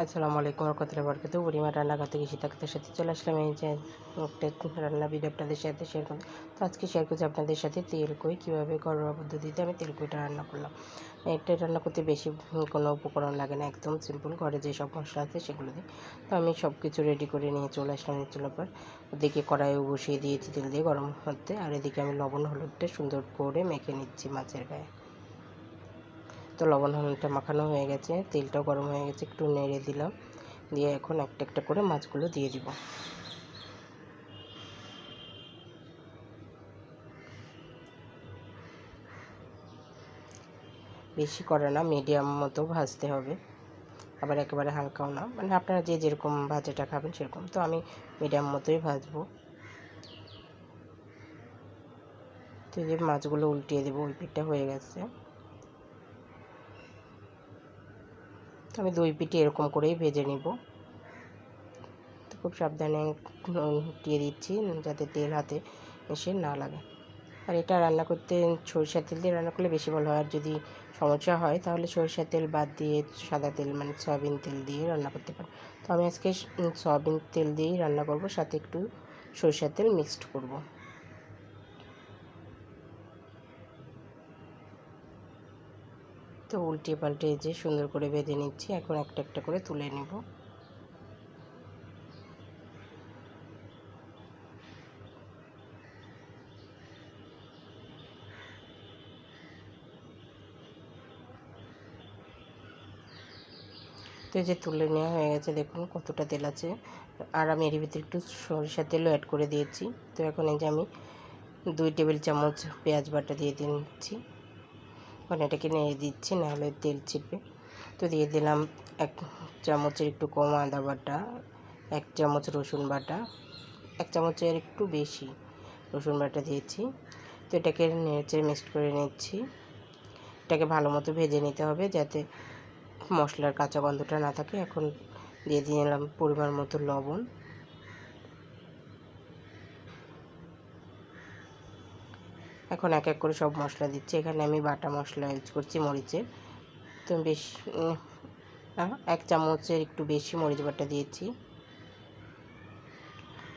আসসালামু আলাইকুম রহমতুল্লাহি ওয়া বারাকাতুহু। বুড়িমা রান্না করতে গিয়ে সীতাকাতের সাথে চলে আসলাম। এই যে একটা রান্না ভিডিও আপনাদের সাথে শেয়ার করব। তো আজকে শেয়ার করছি আপনাদের সাথে তেলকই কীভাবে ঘরোয়া পদ্ধতিতে আমি তেলকইটা রান্না করলাম। এটা রান্না করতে বেশি কোনো উপকরণ লাগে না, একদম সিম্পল। ঘরে যে সব মশলা আছে সেগুলো দিয়ে তো আমি সব কিছু রেডি করে নিয়ে চলে আসলাম চুলার পর। ওদিকে কড়াইও বসিয়ে দিয়েছি তেল দিয়ে গরম হতে, আর এদিকে আমি লবণ হলুদটা সুন্দর করে মেখে নিচ্ছি মাছের গায়ে। তো লবণ হলুদটা মাখানো হয়ে গেছে, তেলটাও গরম হয়ে গেছে, একটু নেড়ে দিলাম। দিয়ে এখন একটা একটা করে মাছগুলো দিয়ে দিব। বেশি করে না, মিডিয়াম মতো ভাজতে হবে, আবার একেবারে হালকাও না, মানে আপনারা যে যেরকম ভাজাটা খাবেন সেরকম। তো আমি মিডিয়াম মতোই ভাজবো। তো এই যে মাছগুলো উল্টিয়ে দেবো, ওই পিঠটা হয়ে গেছে। তো আমি দুই পিঠে এরকম করেই ভেজে নিব। তো খুব সাবধানে উল্টিয়ে দিচ্ছি যাতে তেল হাতে এসে না লাগে। আর এটা রান্না করতে সরিষার তেল দিয়ে রান্না করলে বেশি ভালো হয়। আর যদি সমস্যা হয় তাহলে সরিষার তেল বাদ দিয়ে সাদা তেল মানে সয়াবিন তেল দিয়ে রান্না করতে পারেন। তো আমি আজকে সয়াবিন তেল দিয়েই রান্না করব, সাথে একটু সরিষার তেল মিক্সড করব। তো উল্টিয়ে পাল্টে যে সুন্দর করে ভেজে নিচ্ছি, এখন একটা একটা করে তুলে নেব। তো এই যে তুলে নেওয়া হয়ে গেছে, দেখুন কতটা তেল আছে। আর আমি এর ভিতরে একটু সরিষার তেলও অ্যাড করে দিয়েছি। তো এখন এই যে আমি 2 টেবিল চামচ পেঁয়াজ বাটা দিয়ে দিচ্ছি। এখন এটাকে নেড়ে দিচ্ছি, নাহলে তেল ছিটবে। তো দিয়ে দিলাম 1 চামচের একটু কম আদা বাটা, 1 চামচ রসুন বাটা, 1 চামচের একটু বেশি রসুন বাটা দিয়েছি। তো এটাকে নেড়ে মিক্সড করে নিচ্ছি। এটাকে ভালো মতো ভেজে নিতে হবে যাতে মশলার কাঁচা গন্ধটা না থাকে। এখন দিয়ে দিলাম পরিমাণ মতো লবণ। এখন এক এক করে সব মশলা দিচ্ছি। এখানে আমি বাটা মশলা ইউজ করছি মরিচের। তো বেশ 1 চামচের একটু বেশি মরিচ বাটা দিয়েছি।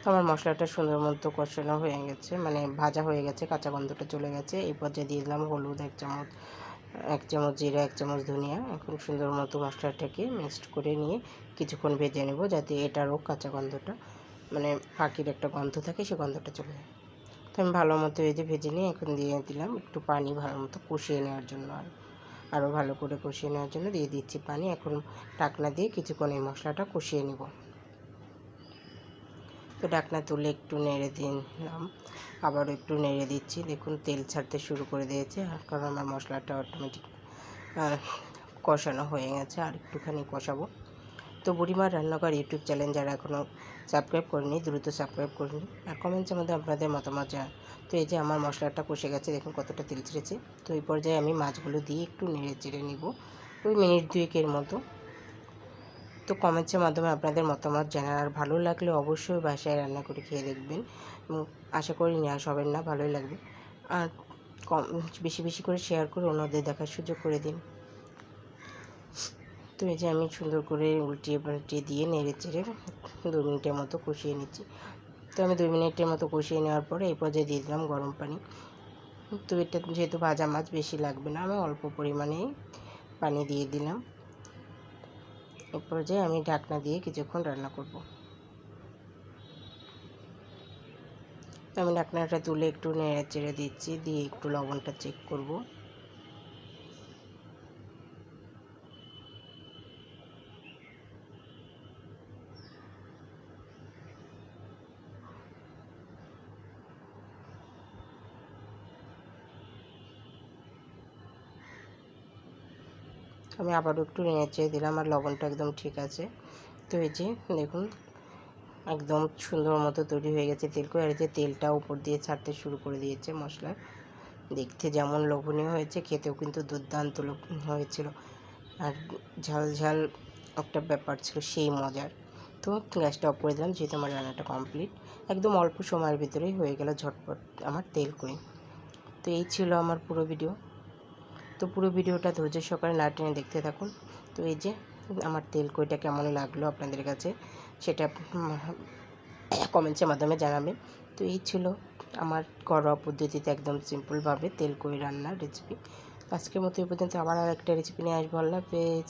তো আমার মশলাটা সুন্দর মতো কষানো হয়ে গেছে, মানে ভাজা হয়ে গেছে, কাঁচা গন্ধটা চলে গেছে। এই পর্যায়ে দিয়ে দিলাম হলুদ 1 চামচ, 1 চামচ জিরা, 1 চামচ ধনিয়া। এখন সুন্দর মতো মশলাটাকে মিক্সড করে নিয়ে কিছুক্ষণ ভেজে নেব, যাতে এটারও কাঁচা গন্ধটা, মানে ফাঁকির একটা গন্ধ থাকে, সে গন্ধটা চলে যায়। তো আমি ভালো মতো ভেজে নিয়ে এখন দিয়ে দিলাম একটু পানি, ভালো মতো কষিয়ে নেওয়ার জন্য। আরও ভালো করে কষিয়ে নেওয়ার জন্য দিয়ে দিচ্ছি পানি। এখন ঢাকনা দিয়ে কিছুক্ষণ এই মশলাটা কষিয়ে নেব। তো ঢাকনা তুলে একটু নেড়ে দিলাম, আবারও একটু নেড়ে দিচ্ছি। দেখুন তেল ছাড়তে শুরু করে দিয়েছে, কারণ আমার মশলাটা অটোমেটিক কষানো হয়ে গেছে। আর একটুখানি কষাবো। তো বুড়িমার রান্নাঘর ইউটিউব চ্যানেল যারা এখনও সাবস্ক্রাইব করেনি, দ্রুত সাবস্ক্রাইব করে নিন, আর কমেন্টসের মধ্যে আপনাদের মতামত জানান। তো এই যে আমার মশলাটা কষে গেছে, দেখুন কতটা তেল ছেড়েছে। তো এই পর্যায়ে আমি মাছগুলো দিয়ে একটু নেড়ে চেড়ে নিব, ওই মিনিট 2 মতো। তো কমেন্টসের মাধ্যমে আপনাদের মতামত জানান। আর ভালো লাগলে অবশ্যই বাসায় রান্না করে খেয়ে দেখবেন, আশা করি নিরাশ হবেন না, ভালোই লাগবে। আর বেশি বেশি করে শেয়ার করে অন্যদের দেখার সুযোগ করে দিন। তো এই যে আমি সুন্দর করে উল্টিয়ে পাল্টিয়ে দিয়ে নেড়ে চেড়ে 2 মিনিটের মতো কষিয়ে নিচ্ছি। তো আমি 2 মিনিটের মতো কষিয়ে নেওয়ার পরে এই পর্যায়ে দিয়ে দিলাম গরম পানি। তো এটা যেহেতু ভাজা মাছ, বেশি লাগবে না, আমি অল্প পরিমাণেই পানি দিয়ে দিলাম। এই পর্যায়ে আমি ঢাকনা দিয়ে কিছুক্ষণ রান্না করব। আমি ঢাকনাটা তুলে একটু নেড়ে চেড়ে দিচ্ছি, দিয়ে একটু লবণটা চেক করব। আমি আবারও একটু নেড়ে চেড়ে দিলাম, আর লবণটা একদম ঠিক আছে। তো এই যে দেখুন একদম সুন্দর মতো তৈরি হয়ে গেছে তেলকই। আর এই যে তেলটা উপর দিয়ে ছাড়তে শুরু করে দিয়েছে মশলা। দেখতে যেমন লোভনীয় হয়েছে, খেতেও কিন্তু দুর্দান্ত হয়েছিল। আর ঝাল ঝাল একটা ব্যাপার ছিল, সেই মজার। তো গ্যাসটা অফ করে দিলাম, যেহেতু আমার রান্নাটা কমপ্লিট। একদম অল্প সময়ের ভিতরেই হয়ে গেল ঝটপট আমার তেলকই। তো এই ছিল আমার পুরো ভিডিও। তো পুরো ভিডিওটা ধৈর্য সহকারে না টেনে দেখতে থাকুন। তো এই যে আমার তেল কইটা কেমন লাগলো আপনাদের কাছে সেটা কমেন্টসের মাধ্যমে জানাবেন। তো এই ছিল আমার ঘরোয়া পদ্ধতিতে একদম সিম্পলভাবে তেল কই রান্নার রেসিপি। আজকের মতো এই পর্যন্ত, আবার আরেকটা রেসিপি নিয়ে আসবো। আল্লাহ হাফেজ।